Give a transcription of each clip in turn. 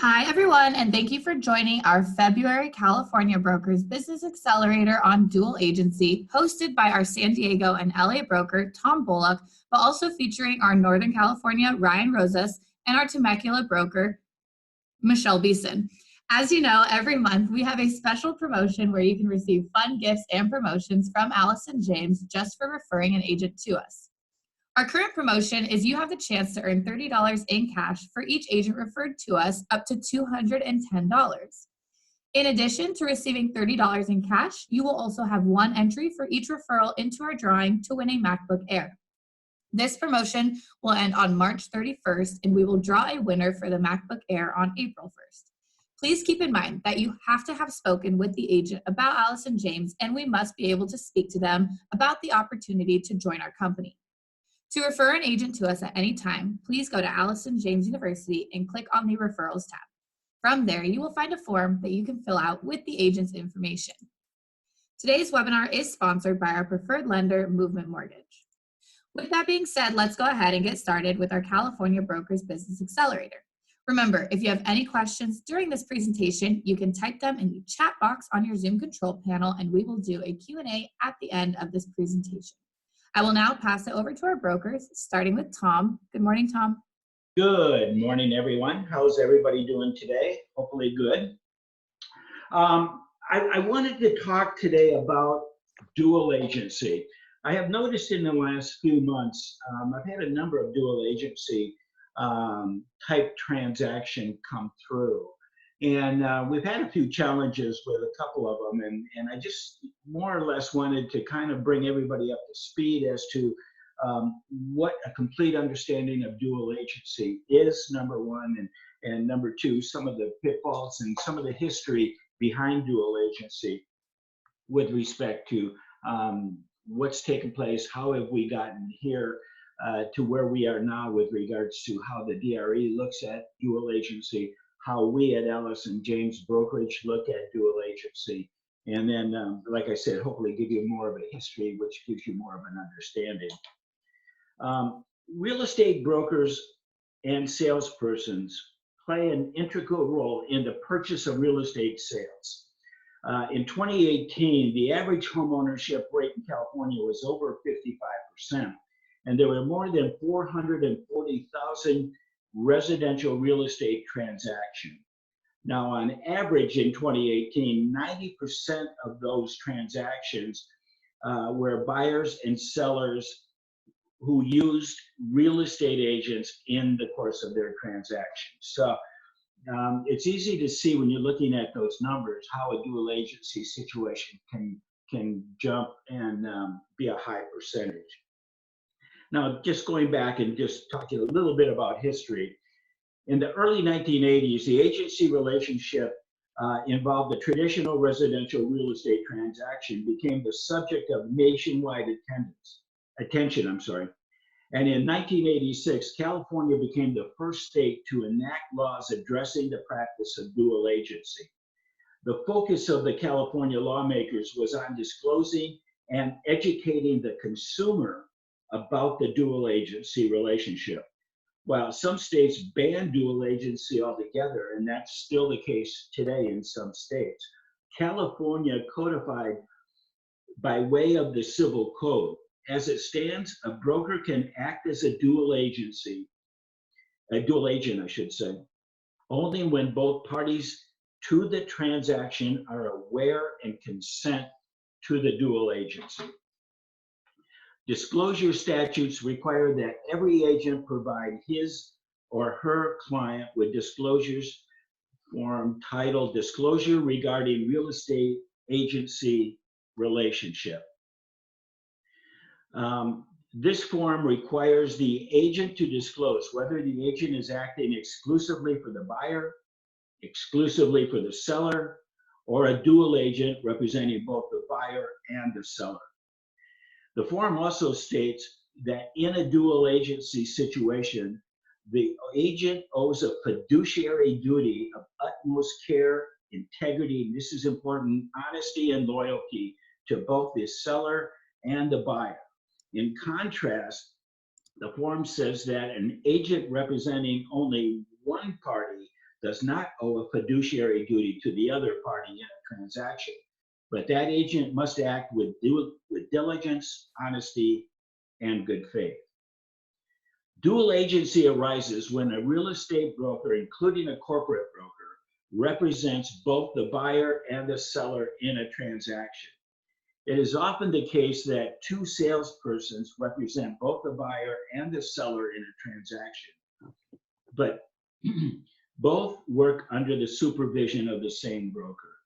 Hi, everyone, and thank you for joining our February California Brokers Business Accelerator on Duel Agency, hosted by our San Diego and LA broker, Tom Bullock, but also featuring our Northern California, Ryan Rosas, and our Temecula broker, Michelle Beeson. As you know, every month we have a special promotion where you can receive fun gifts and promotions from Allison James just for referring an agent to us. Our current promotion is you have the chance to earn $30 in cash for each agent referred to us, up to $210. In addition to receiving $30 in cash, you will also have one entry for each referral into our drawing to win a MacBook Air. This promotion will end on March 31st, and we will draw a winner for the MacBook Air on April 1st. Please keep in mind that you have to have spoken with the agent about Allison James, and we must be able to speak to them about the opportunity to join our company. To refer an agent to us at any time, please go to Allison James University and click on the Referrals tab. From there, you will find a form that you can fill out with the agent's information. Today's webinar is sponsored by our preferred lender, Movement Mortgage. With that being said, let's go ahead and get started with our California Brokers Business Accelerator. Remember, if you have any questions during this presentation, you can type them in the chat box on your Zoom control panel, and we will do a Q&A at the end of this presentation. I will now pass it over to our brokers, starting with Tom. Good morning, Tom. Good morning, everyone. How's everybody doing today? Hopefully good. I wanted to talk today about dual agency. I have noticed in the last few months, I've had a number of dual agency type transaction come through. And we've had a few challenges with a couple of them, and I just more or less wanted to kind of bring everybody up to speed as to what a complete understanding of dual agency is, number one, and number two, some of the pitfalls and some of the history behind dual agency with respect to what's taken place, how have we gotten here to where we are now with regards to how the DRE looks at dual agency, how we at Allison James Brokerage look at dual agency, and then, like I said, hopefully give you more of a history, which gives you more of an understanding. Real estate brokers and salespersons play an integral role in the purchase of real estate sales. In 2018, the average home ownership rate in California was over 55%, and there were more than 440,000 residential real estate transaction. Now, on average in 2018, 90% of those transactions were buyers and sellers who used real estate agents in the course of their transactions. So it's easy to see when you're looking at those numbers how a dual agency situation can jump and be a high percentage. Now, just going back and just talking a little bit about history, in the early 1980s, the agency relationship involved the traditional residential real estate transaction became the subject of nationwide attention. And in 1986, California became the first state to enact laws addressing the practice of dual agency. The focus of the California lawmakers was on disclosing and educating the consumer about the dual agency relationship. While some states ban dual agency altogether, and that's still the case today in some states, California codified by way of the Civil Code. As it stands, a broker can act as a dual agent, I should say, only when both parties to the transaction are aware and consent to the dual agency. Disclosure statutes require that every agent provide his or her client with disclosures form titled Disclosure Regarding Real Estate Agency Relationship. This form requires the agent to disclose whether the agent is acting exclusively for the buyer, exclusively for the seller, or a dual agent representing both the buyer and the seller. The form also states that in a dual agency situation, the agent owes a fiduciary duty of utmost care, integrity, and this is important, honesty and loyalty to both the seller and the buyer. In contrast, the form says that an agent representing only one party does not owe a fiduciary duty to the other party in a transaction, but that agent must act with diligence, honesty, and good faith. Dual agency arises when a real estate broker, including a corporate broker, represents both the buyer and the seller in a transaction. It is often the case that two salespersons represent both the buyer and the seller in a transaction, but both work under the supervision of the same broker.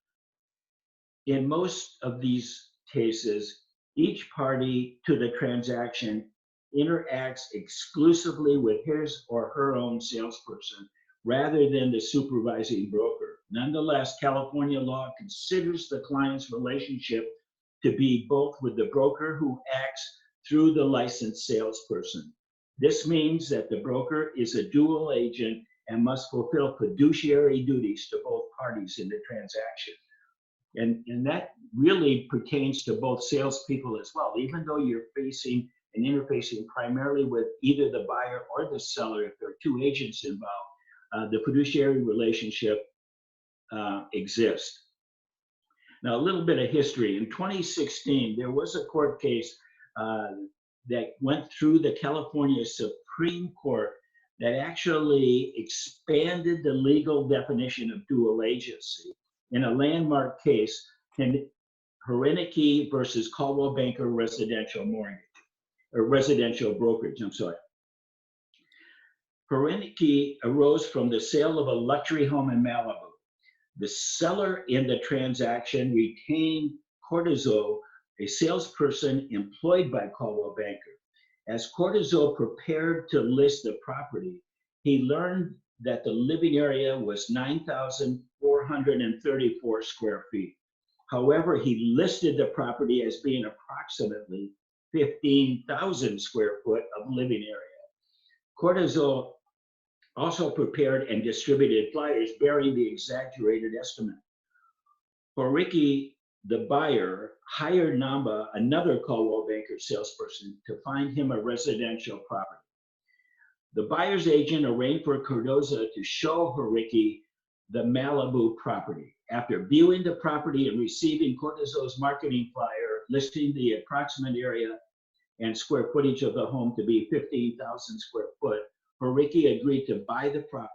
In most of these cases, each party to the transaction interacts exclusively with his or her own salesperson rather than the supervising broker. Nonetheless, California law considers the client's relationship to be both with the broker who acts through the licensed salesperson. This means that the broker is a dual agent and must fulfill fiduciary duties to both parties in the transaction. And that really pertains to both salespeople as well. Even though you're facing and interfacing primarily with either the buyer or the seller, if there are two agents involved, the fiduciary relationship exists. Now, a little bit of history. In 2016, there was a court case that went through the California Supreme Court that actually expanded the legal definition of dual agency in a landmark case in Horinicki versus Coldwell Banker Residential Mortgage, or Residential Brokerage, I'm sorry. Horinicki arose from the sale of a luxury home in Malibu. The seller in the transaction retained Cortizzo, a salesperson employed by Coldwell Banker. As Cortizzo prepared to list the property, he learned that the living area was 9,434 square feet. However, he listed the property as being approximately 15,000 square foot of living area. Cortizzo also prepared and distributed flyers bearing the exaggerated estimate. Horinicki, the buyer, hired Namba, another Coldwell Banker salesperson, to find him a residential property. The buyer's agent arranged for Cardoza to show Horinicki the Malibu property. After viewing the property and receiving Cortizzo's marketing flyer listing the approximate area and square footage of the home to be 15,000 square foot, Horinicki agreed to buy the property.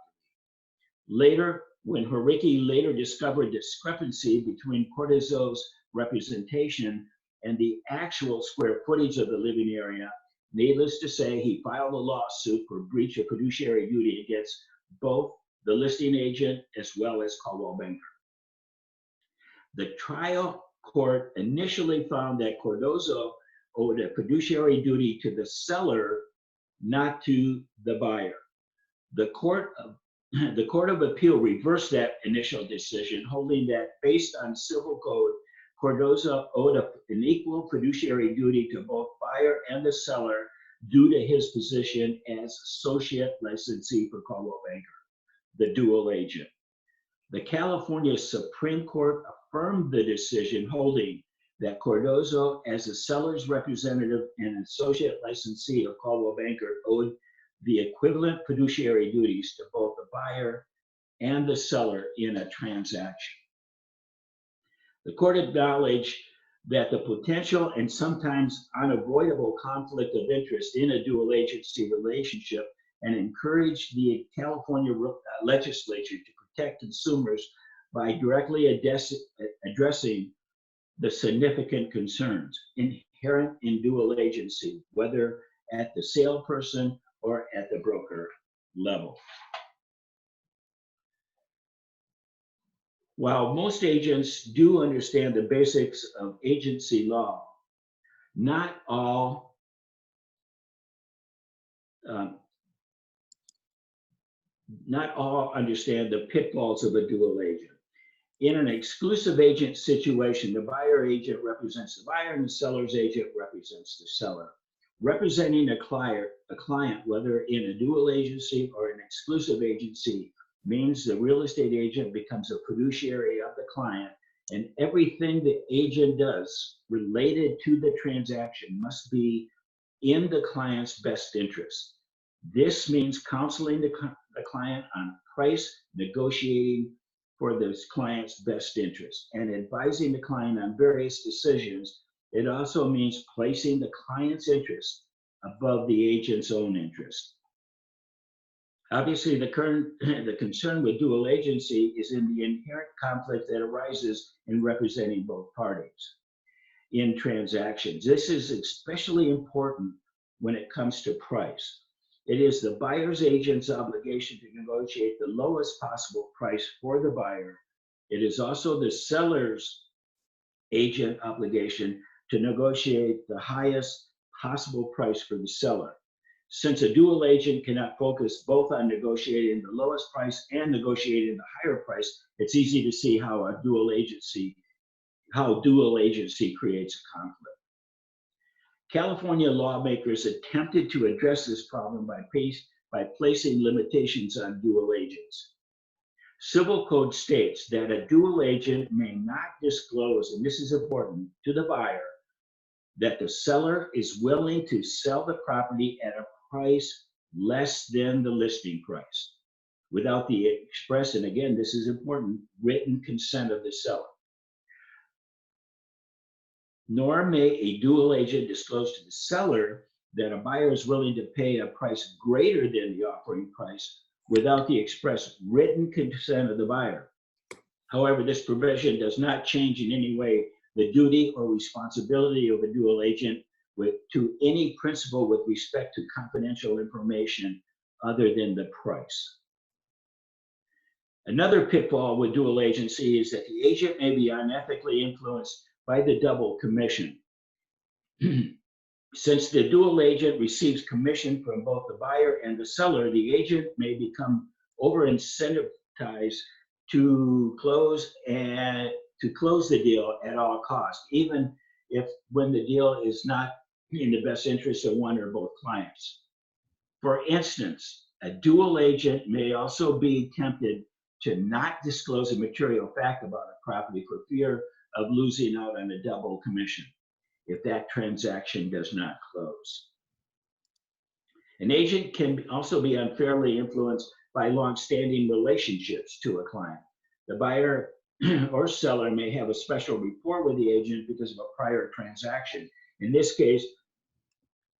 Later, when Horinicki later discovered discrepancy between Cortizzo's representation and the actual square footage of the living area, needless to say, he filed a lawsuit for breach of fiduciary duty against both the listing agent as well as Coldwell Banker. The trial court initially found that Cardozo owed a fiduciary duty to the seller, not to the buyer. The Court of Appeal reversed that initial decision, holding that based on civil code, Cardozo owed an equal fiduciary duty to both buyer and the seller due to his position as associate licensee for Coldwell Banker, the dual agent. The California Supreme Court affirmed the decision, holding that Cardozo, as a seller's representative and associate licensee of Coldwell Banker, owed the equivalent fiduciary duties to both the buyer and the seller in a transaction. The court acknowledged that the potential and sometimes unavoidable conflict of interest in a dual agency relationship and encouraged the California legislature to protect consumers by directly addressing the significant concerns inherent in dual agency, whether at the salesperson or at the broker level. While most agents do understand the basics of agency law, not all understand the pitfalls of a dual agent. In an exclusive agent situation, the buyer agent represents the buyer and the seller's agent represents the seller. Representing a client, whether in a dual agency or an exclusive agency, means the real estate agent becomes a fiduciary of the client, and everything the agent does related to the transaction must be in the client's best interest. This means counseling the client on price, negotiating for this client's best interest, and advising the client on various decisions. It also means placing the client's interest above the agent's own interest. Obviously, the concern with dual agency is in the inherent conflict that arises in representing both parties in transactions. This is especially important when it comes to price. It is the buyer's agent's obligation to negotiate the lowest possible price for the buyer. It is also the seller's agent obligation to negotiate the highest possible price for the seller. Since a dual agent cannot focus both on negotiating the lowest price and negotiating the higher price, it's easy to see how dual agency creates a conflict. California lawmakers attempted to address this problem by placing limitations on dual agents. Civil Code states that a dual agent may not disclose, and this is important, to the buyer that the seller is willing to sell the property at a price less than the listing price without the express, and again, this is important, written consent of the seller. Nor may a dual agent disclose to the seller that a buyer is willing to pay a price greater than the offering price without the express written consent of the buyer. However, this provision does not change in any way the duty or responsibility of a dual agent to any principle with respect to confidential information other than the price. Another pitfall with dual agency is that the agent may be unethically influenced by the double commission. Since the dual agent receives commission from both the buyer and the seller, the agent may become over-incentivized to close the deal at all costs, even if when the deal is not in the best interest of one or both clients. For instance, a dual agent may also be tempted to not disclose a material fact about a property for fear of losing out on a double commission if that transaction does not close. An agent can also be unfairly influenced by long-standing relationships to a client. The buyer or seller may have a special rapport with the agent because of a prior transaction. In this case,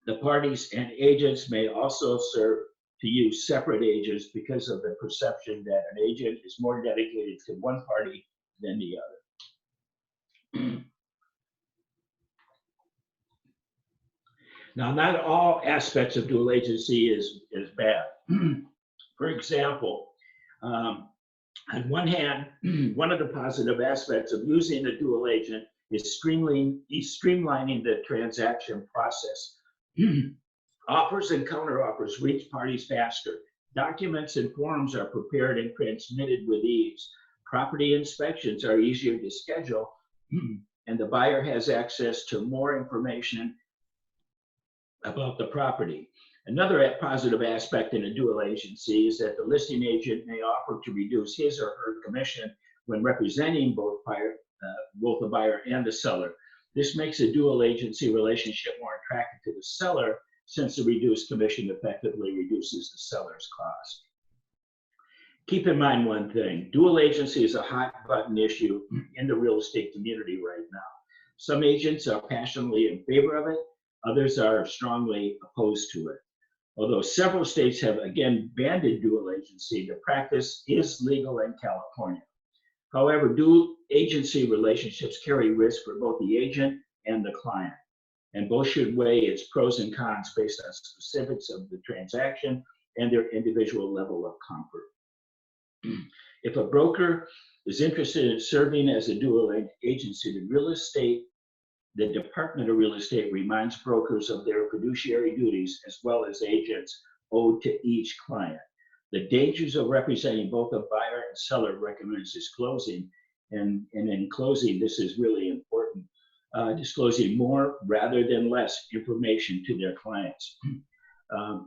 the parties and agents may also serve to use separate agents because of the perception that an agent is more dedicated to one party than the other. Now, not all aspects of dual agency is bad. For example, on one hand, one of the positive aspects of using a dual agent is streamlining the transaction process. Offers and counteroffers reach parties faster. Documents and forms are prepared and transmitted with ease. Property inspections are easier to schedule, and the buyer has access to more information about the property. Another positive aspect in a dual agency is that the listing agent may offer to reduce his or her commission when representing both the buyer and the seller. This makes a dual agency relationship more attractive to the seller, since the reduced commission effectively reduces the seller's cost. Keep in mind one thing, dual agency is a hot button issue in the real estate community right now. Some agents are passionately in favor of it, others are strongly opposed to it. Although several states have again banned dual agency, the practice is legal in California. However, dual agency relationships carry risk for both the agent and the client, and both should weigh its pros and cons based on specifics of the transaction and their individual level of comfort. If a broker is interested in serving as a dual agency, the Department of Real Estate reminds brokers of their fiduciary duties as well as agents owed to each client. The dangers of representing both a buyer and seller recommends disclosing, and in closing, this is really important, disclosing more rather than less information to their clients.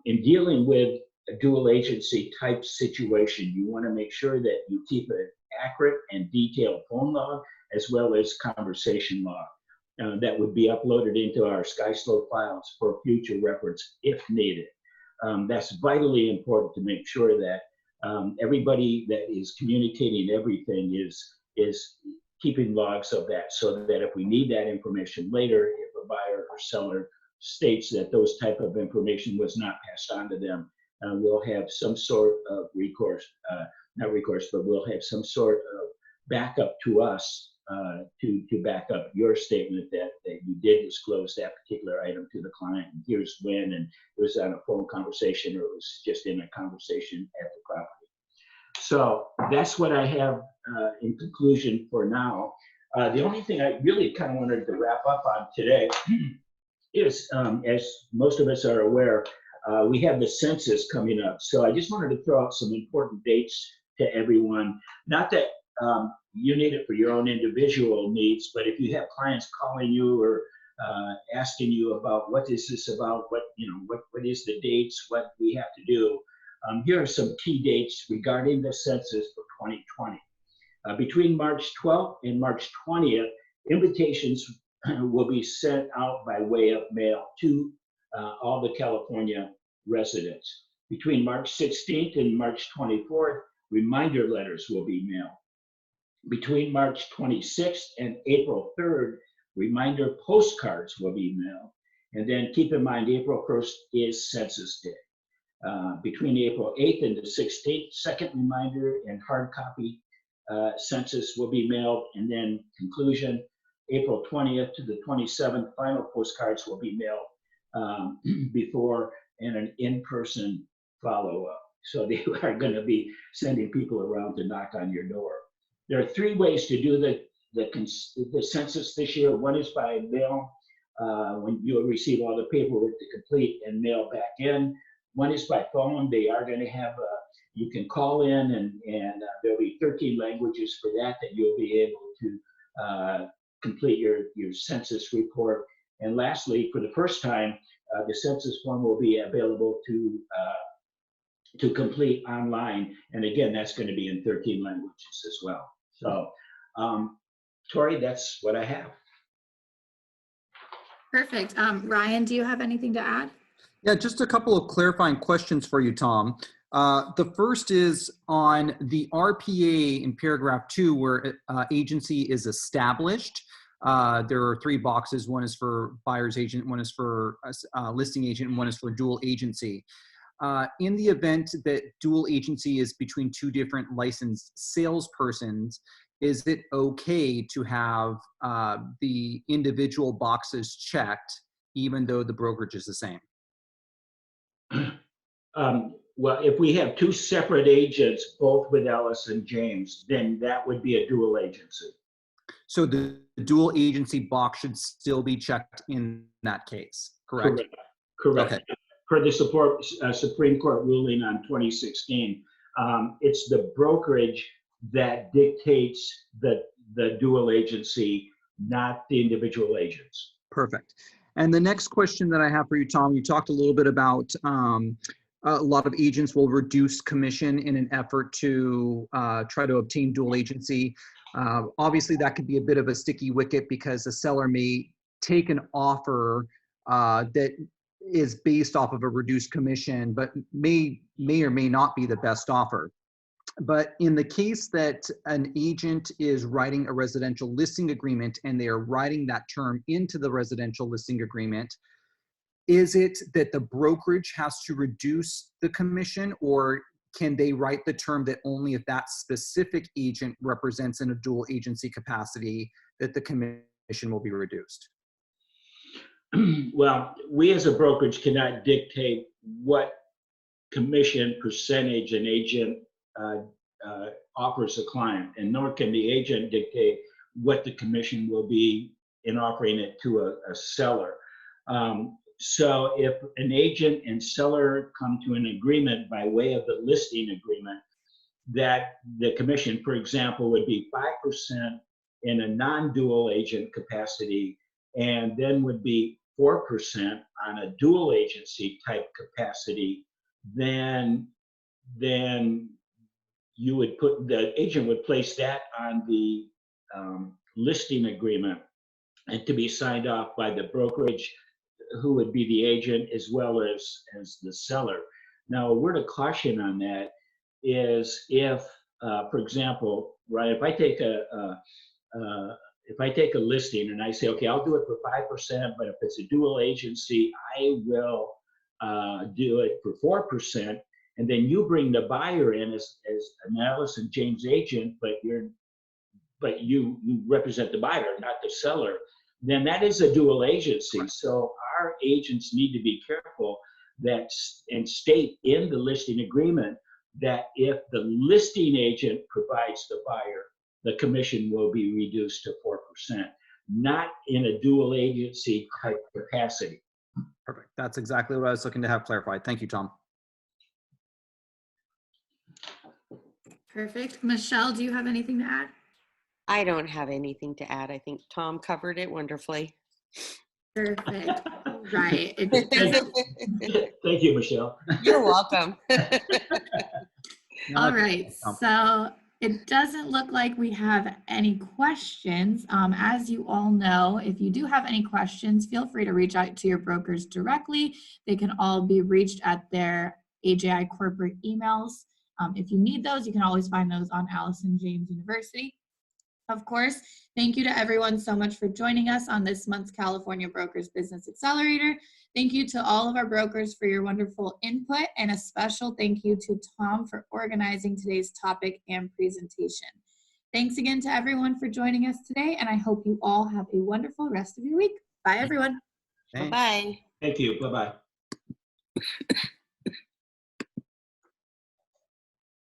In dealing with a dual agency type situation, you want to make sure that you keep an accurate and detailed phone log as well as conversation log. That would be uploaded into our SkySlope files for future reference if needed. That's vitally important to make sure that Everybody that is communicating everything is keeping logs of that, so that if we need that information later, if a buyer or seller states that those type of information was not passed on to them, we'll have some sort of recourse, not recourse, but we'll have some sort of backup to us to back up your statement that you did disclose that particular item to the client, and here's when, and it was on a phone conversation or it was just in a conversation at the property. So that's what I have in conclusion for now. The only thing I really kind of wanted to wrap up on today is, as most of us are aware, we have the census coming up. So I just wanted to throw out some important dates to everyone. Not that you need it for your own individual needs, but if you have clients calling you or asking you about what is this about, what is the dates, what we have to do, here are some key dates regarding the census for 2020. Between March 12th and March 20th, invitations will be sent out by way of mail to all the California residents. Between March 16th and March 24th, reminder letters will be mailed. Between March 26th and April 3rd, reminder postcards will be mailed. And then keep in mind, April 1st is Census Day. Between April 8th and the 16th, second reminder and hard copy census will be mailed. And then conclusion, April 20th to the 27th, final postcards will be mailed before, and an in-person follow-up. So they are going to be sending people around to knock on your door. There are three ways to do the census this year. One is by mail, when you'll receive all the paperwork to complete and mail back in. One is by phone. They are going to have you can call in, and there'll be 13 languages for that you'll be able to complete your census report. And lastly, for the first time, the census form will be available to complete online. And again, that's going to be in 13 languages as well. So, Tori, that's what I have. Perfect. Ryan, do you have anything to add? Yeah, just a couple of clarifying questions for you, Tom. The first is on the RPA in paragraph 2, where agency is established. There are three boxes. One is for buyer's agent, one is for listing agent, and one is for dual agency. In the event that dual agency is between two different licensed salespersons, is it okay to have the individual boxes checked, even though the brokerage is the same? Well, if we have two separate agents, both with Ellis and James, then that would be a dual agency. So the dual agency box should still be checked in that case, correct? Correct. Okay. Per the Supreme Court ruling on 2016, it's the brokerage that dictates the dual agency, not the individual agents. Perfect. And the next question that I have for you, Tom, you talked a little bit about a lot of agents will reduce commission in an effort to try to obtain dual agency. Obviously, that could be a bit of a sticky wicket because the seller may take an offer that is based off of a reduced commission, but may or may not be the best offer. But in the case that an agent is writing a residential listing agreement and they are writing that term into the residential listing agreement, is it that the brokerage has to reduce the commission, or can they write the term that only if that specific agent represents in a dual agency capacity that the commission will be reduced? Well, we as a brokerage cannot dictate what commission percentage an agent offers a client, and nor can the agent dictate what the commission will be in offering it to a seller. So if an agent and seller come to an agreement by way of the listing agreement that the commission, for example, would be 5% in a non-dual agent capacity, and then would be 4% on a dual agency type capacity, then you would the agent would place that on the listing agreement and to be signed off by the brokerage, who would be the agent, as well as the seller. Now, a word of caution on that is if, for example, right, if I take a listing and I say, okay, I'll do it for 5%, but if it's a dual agency, I will do it for 4%. And then you bring the buyer in as an Alice and James agent, but you represent the buyer, not the seller. Then that is a dual agency. So our agents need to be careful that and state in the listing agreement that if the listing agent provides the buyer, the commission will be reduced to 4%, not in a dual agency type capacity. Perfect. That's exactly what I was looking to have clarified. Thank you, Tom. Perfect. Michelle, do you have anything to add? I don't have anything to add. I think Tom covered it wonderfully. Perfect. Right. It doesn't. Thank you, Michelle. You're welcome. All right. So it doesn't look like we have any questions. As you all know, if you do have any questions, feel free to reach out to your brokers directly. They can all be reached at their AJI corporate emails. If you need those, you can always find those on Allison James University. Of course, thank you to everyone so much for joining us on this month's California Brokers Business Accelerator. Thank you to all of our brokers for your wonderful input, and a special thank you to Tom for organizing today's topic and presentation. Thanks again to everyone for joining us today, and I hope you all have a wonderful rest of your week. Bye, everyone. Bye-bye. Thank you. Bye-bye.